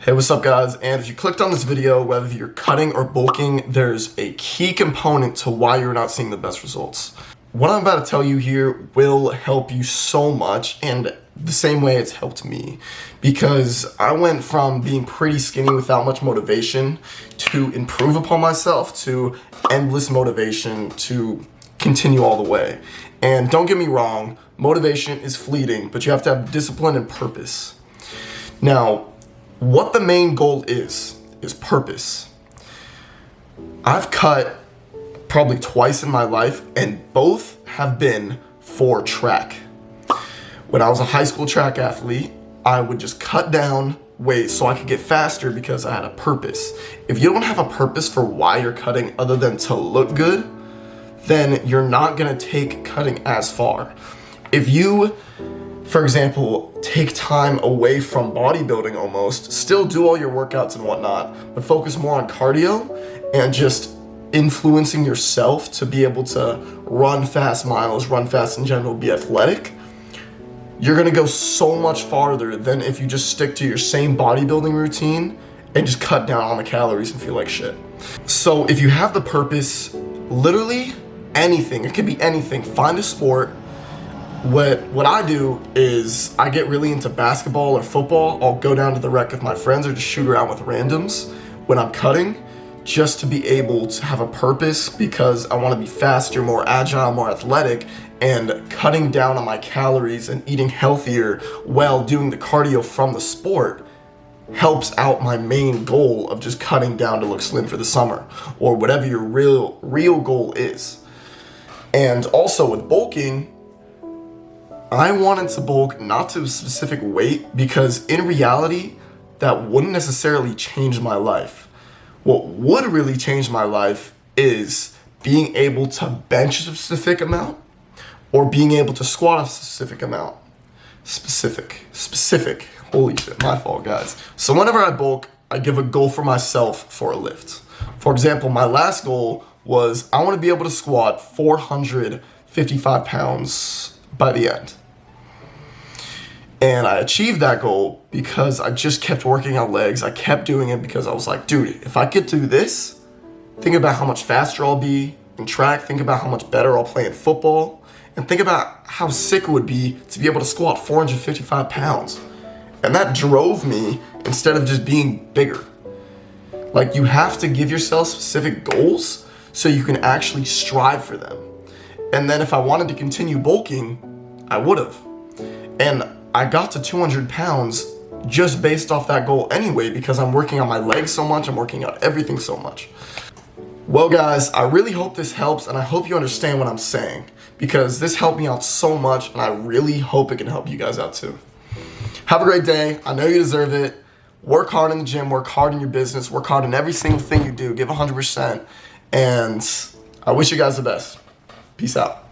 Hey, what's up guys? And if you clicked on this video, whether you're cutting or bulking, there's a key component to why you're not seeing the best results. What I'm about to tell you here will help you so much, and the same way it's helped me, because I went from being pretty skinny without much motivation to improve upon myself to endless motivation to continue all the way. And don't get me wrong, motivation is fleeting, but you have to have discipline and purpose. Now, what the main goal is purpose. I've cut probably twice in my life, and both have been for track. When I was a high school track athlete, I would just cut down weight so I could get faster because I had a purpose. If you don't have a purpose for why you're cutting other than to look good, then you're not gonna take cutting as far. If you, for example, take time away from bodybuilding almost, still do all your workouts and whatnot, but focus more on cardio and just influencing yourself to be able to run fast miles, run fast in general, be athletic, you're gonna go so much farther than if you just stick to your same bodybuilding routine and just cut down on the calories and feel like shit. So if you have the purpose, literally anything, it could be anything, find a sport. What I do is I get really into basketball or football. I'll go down to the rec with my friends or just shoot around with randoms when I'm cutting, just to be able to have a purpose, because I want to be faster, more agile, more athletic, and cutting down on my calories and eating healthier while doing the cardio from the sport helps out my main goal of just cutting down to look slim for the summer, or whatever your real goal is. And also with bulking, I wanted to bulk not to a specific weight, because in reality, that wouldn't necessarily change my life. What would really change my life is being able to bench a specific amount or being able to squat a specific amount. Specific. Holy shit, my fault, guys. So whenever I bulk, I give a goal for myself for a lift. For example, my last goal was I want to be able to squat 455 pounds by the end. And I achieved that goal because I just kept working out legs. I kept doing it because I was like, dude, if I could do this, think about how much faster I'll be in track, think about how much better I'll play in football, and think about how sick it would be to be able to squat 455 pounds. And that drove me instead of just being bigger. Like, you have to give yourself specific goals so you can actually strive for them. And then if I wanted to continue bulking, I would have. And I got to 200 pounds just based off that goal anyway, because I'm working on my legs so much, I'm working out everything so much. Well guys, I really hope this helps, and I hope you understand what I'm saying, because this helped me out so much, and I really hope it can help you guys out too. Have a great day. I know you deserve it. Work hard in the gym, work hard in your business, work hard in every single thing you do, give 100%, and I wish you guys the best. Peace out.